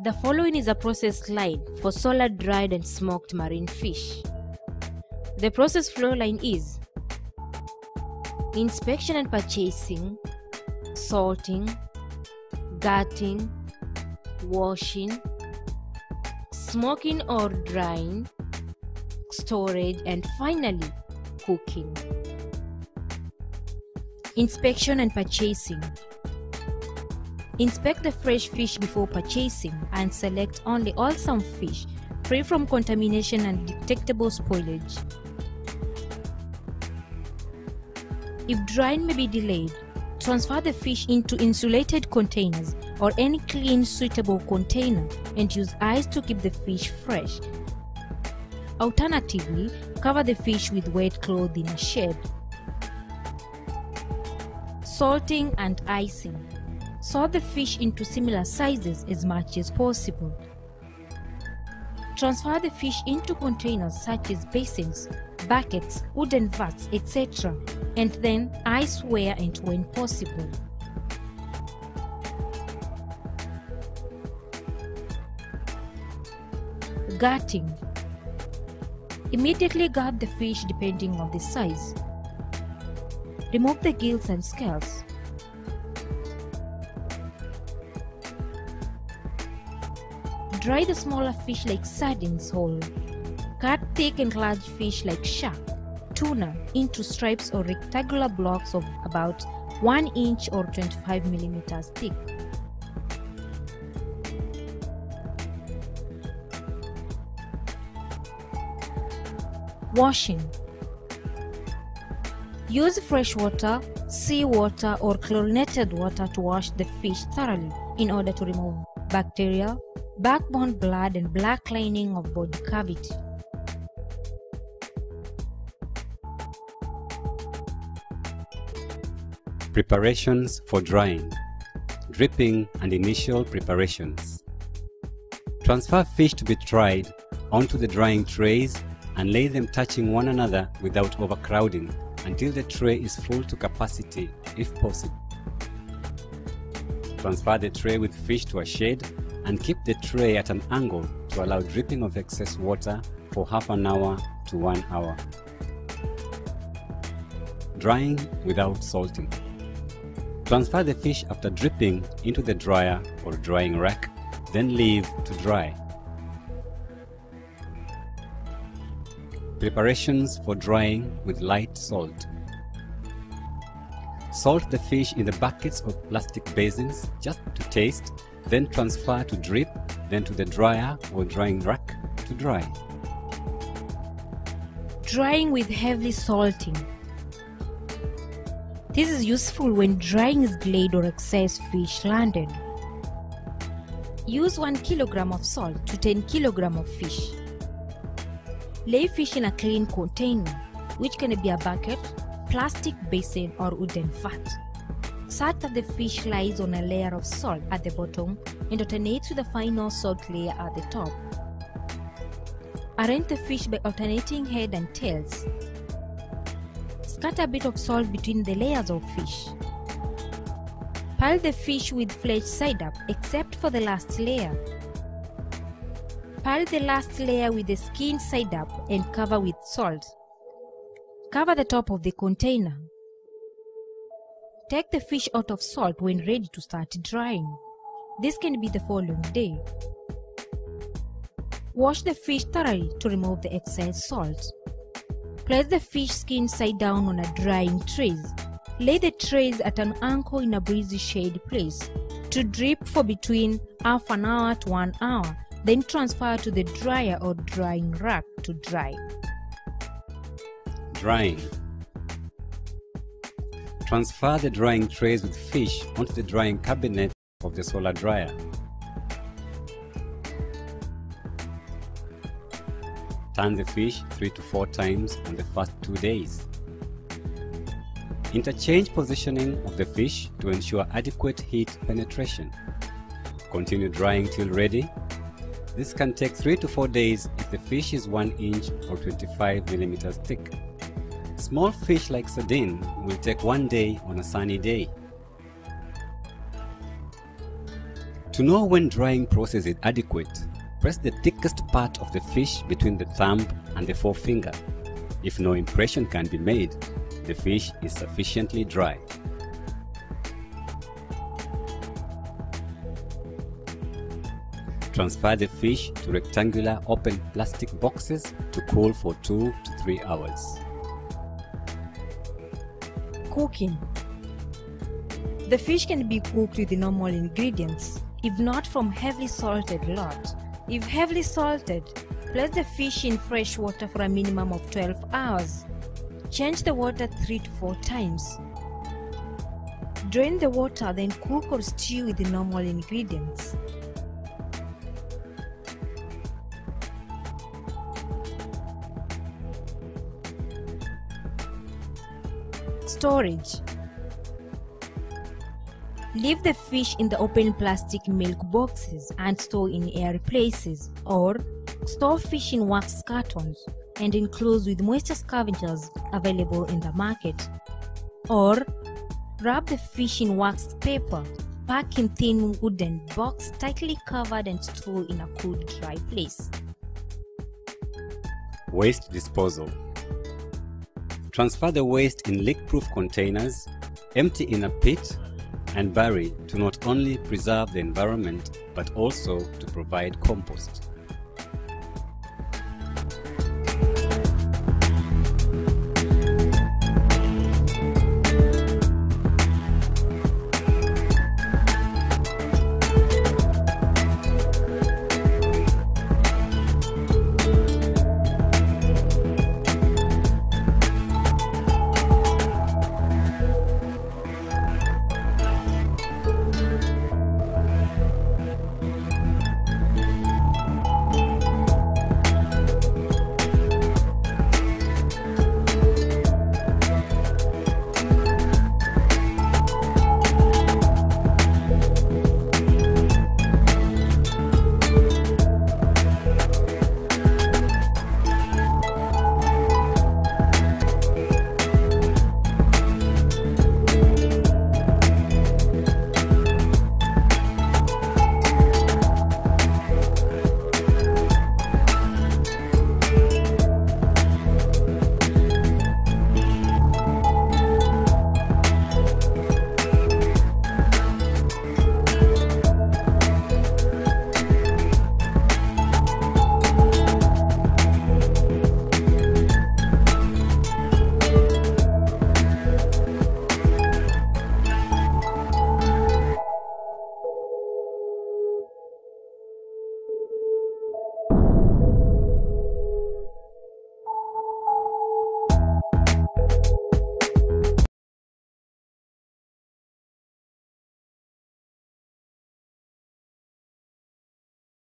The following is a process line for solar dried and smoked marine fish. The process flow line is inspection and purchasing, salting, gutting, washing, smoking or drying, storage, and finally cooking. Inspection and purchasing. Inspect the fresh fish before purchasing and select only wholesome fish free from contamination and detectable spoilage. If drying may be delayed, transfer the fish into insulated containers or any clean, suitable container and use ice to keep the fish fresh. Alternatively, cover the fish with wet cloth in a shed. Salting and icing. Sort the fish into similar sizes as much as possible. Transfer the fish into containers such as basins, buckets, wooden vats, etc., and then ice where and when possible. Gutting. Immediately gut the fish depending on the size. Remove the gills and scales. Dry the smaller fish like sardines whole. Cut thick and large fish like shark, tuna into stripes or rectangular blocks of about 1 inch or 25 millimeters thick. Washing. Use fresh water, seawater, or chlorinated water to wash the fish thoroughly in order to remove bacteria, backbone blood, and black lining of body cavity. Preparations for drying, dripping, and initial preparations. Transfer fish to be dried onto the drying trays and lay them touching one another without overcrowding until the tray is full to capacity, if possible. Transfer the tray with fish to a shade and keep the tray at an angle to allow dripping of excess water for half an hour to 1 hour. Drying without salting. Transfer the fish after dripping into the dryer or drying rack, then leave to dry. Preparations for drying with light salt. Salt the fish in the buckets or plastic basins just to taste, then transfer to drip, then to the dryer or drying rack to dry. Drying with heavy salting. This is useful when drying is delayed or excess fish landed. Use 1 kilogram of salt to 10 kilogram of fish. Lay fish in a clean container, which can be a bucket, plastic basin, or wooden vat. Such that the fish lies on a layer of salt at the bottom and alternates with a final salt layer at the top. Arrange the fish by alternating head and tails. Scatter a bit of salt between the layers of fish. Pile the fish with flesh side up except for the last layer. Pile the last layer with the skin side up and cover with salt. Cover the top of the container. Take the fish out of salt when ready to start drying. This can be the following day. Wash the fish thoroughly to remove the excess salt. Place the fish skin side down on a drying trays. Lay the trays at an angle in a breezy shade place to drip for between half an hour to 1 hour. Then transfer to the dryer or drying rack to dry. Drying. Transfer the drying trays with fish onto the drying cabinet of the solar dryer. Turn the fish 3 to 4 times on the first 2 days. Interchange positioning of the fish to ensure adequate heat penetration. Continue drying till ready. This can take 3 to 4 days if the fish is 1 inch or 25 millimeters thick. Small fish like sardine will take 1 day on a sunny day. To know when drying process is adequate, press the thickest part of the fish between the thumb and the forefinger. If no impression can be made, the fish is sufficiently dry. Transfer the fish to rectangular open plastic boxes to cool for 2 to 3 hours. Cooking. The fish can be cooked with the normal ingredients, if not from heavily salted lot. If heavily salted, place the fish in fresh water for a minimum of 12 hours. Change the water 3 to 4 times. Drain the water, then cook or stew with the normal ingredients. Storage. Leave the fish in the open plastic milk boxes and store in airy places, or store fish in wax cartons and enclose with moisture scavengers available in the market. Or wrap the fish in waxed paper, pack in thin wooden box tightly covered and store in a cool, dry place. Waste disposal. Transfer the waste in leak-proof containers, empty in a pit, and bury to not only preserve the environment but also to provide compost.